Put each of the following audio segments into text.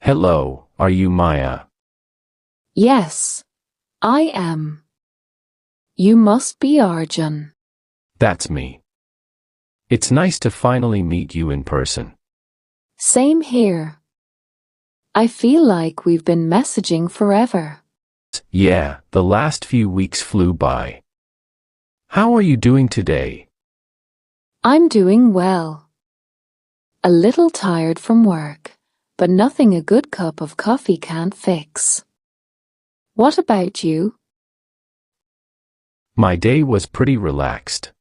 Hello, are you Maya? Yes, I am. You must be Arjun. That's me. It's nice to finally meet you in person. Same here. I feel like we've been messaging forever. Yeah, the last few weeks flew by. How are you doing today? I'm doing well. A little tired from work, but nothing a good cup of coffee can't fix. What about you? My day was pretty relaxed.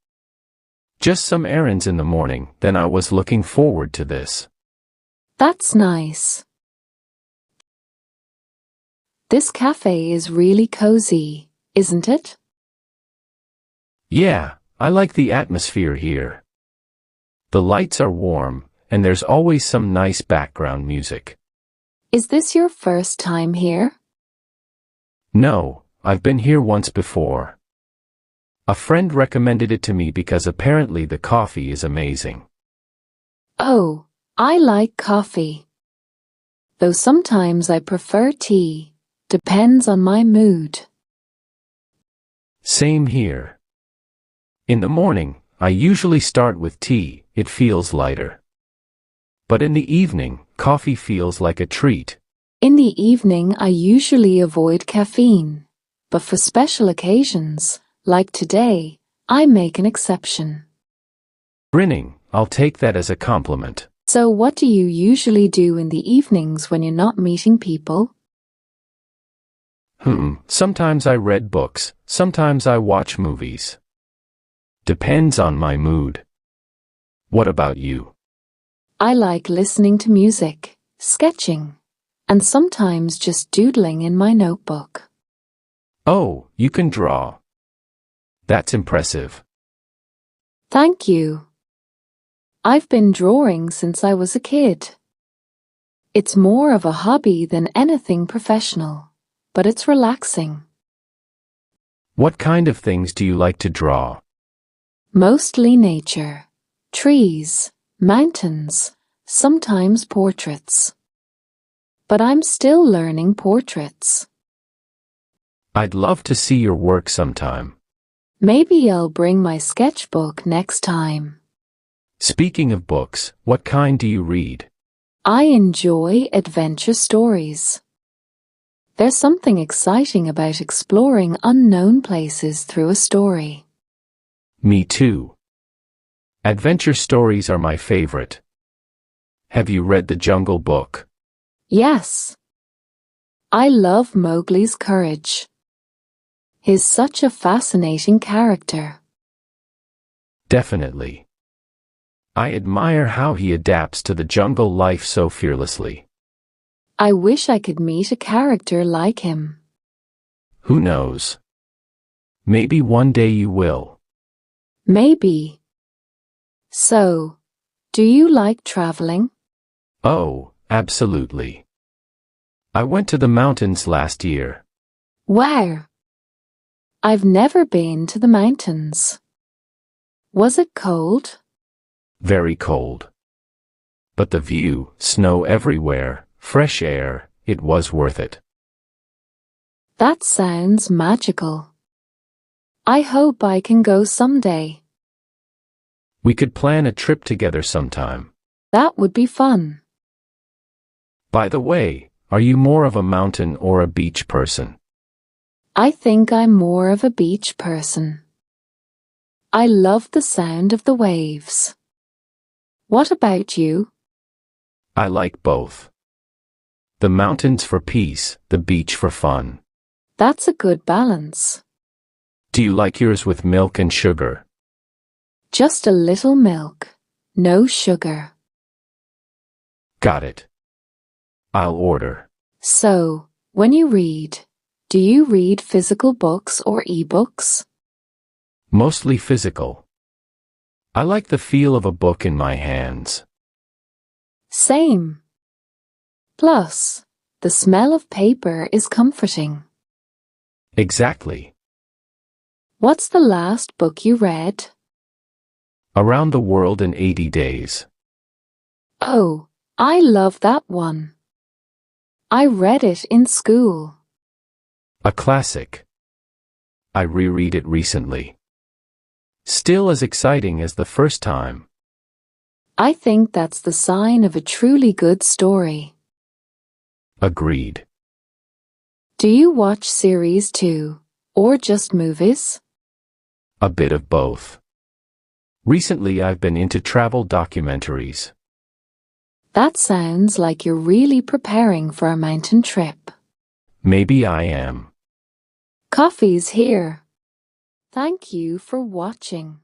Just some errands in the morning, then I was looking forward to this. That's nice. This cafe is really cozy, isn't it? Yeah, I like the atmosphere here. The lights are warm, and there's always some nice background music. Is this your first time here? No, I've been here once before. A friend recommended it to me because apparently the coffee is amazing. Oh, I like coffee. Though sometimes I prefer tea. Depends on my mood. Same here. In the morning, I usually start with tea, it feels lighter. But in the evening, coffee feels like a treat. In the evening I usually avoid caffeine, but for special occasions, like today, I make an exception. Grinning, I'll take that as a compliment. So what do you usually do in the evenings when you're not meeting people? Sometimes I read books, sometimes I watch movies. Depends on my mood. What about you? I like listening to music, sketching, and sometimes just doodling in my notebook. Oh, you can draw. That's impressive. Thank you. I've been drawing since I was a kid. It's more of a hobby than anything professional, but it's relaxing. What kind of things do you like to draw? Mostly nature, trees, mountains, sometimes portraits. But I'm still learning portraits. I'd love to see your work sometime. Maybe I'll bring my sketchbook next time. Speaking of books, what kind do you read? I enjoy adventure stories. There's something exciting about exploring unknown places through a story. Me too. Adventure stories are my favorite. Have you read The Jungle Book? Yes. I love Mowgli's courage. He's such a fascinating character. Definitely. I admire how he adapts to the jungle life so fearlessly. I wish I could meet a character like him. Who knows? Maybe one day you will. Maybe. So, do you like traveling? Oh, absolutely. I went to the mountains last year. Where? I've never been to the mountains. Was it cold? Very cold. But the view, snow everywhere, fresh air, it was worth it. That sounds magical. I hope I can go someday. We could plan a trip together sometime. That would be fun. By the way, are you more of a mountain or a beach person? I think I'm more of a beach person. I love the sound of the waves. What about you? I like both. The mountains for peace, the beach for fun. That's a good balance. Do you like yours with milk and sugar? Just a little milk, no sugar. Got it. I'll order. So, when you read, do you read physical books or ebooks? Mostly physical. I like the feel of a book in my hands. Same. Plus, the smell of paper is comforting. Exactly. What's the last book you read? Around the World in 80 Days. Oh, I love that one. I read it in school. A classic. I reread it recently. Still as exciting as the first time. I think that's the sign of a truly good story. Agreed. Do you watch series too, or just movies? A bit of both. Recently I've been into travel documentaries. That sounds like you're really preparing for a mountain trip. Maybe I am. Coffee's here. Thank you for watching.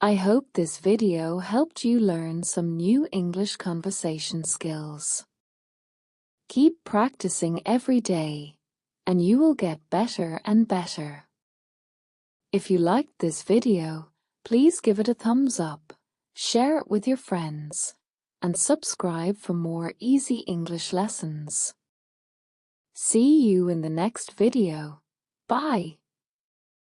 I hope this video helped you learn some new English conversation skills. Keep practicing every day, and you will get better and better. If you liked this video, please give it a thumbs up, share it with your friends, and subscribe for more easy English lessons. See you in the next video. Bye.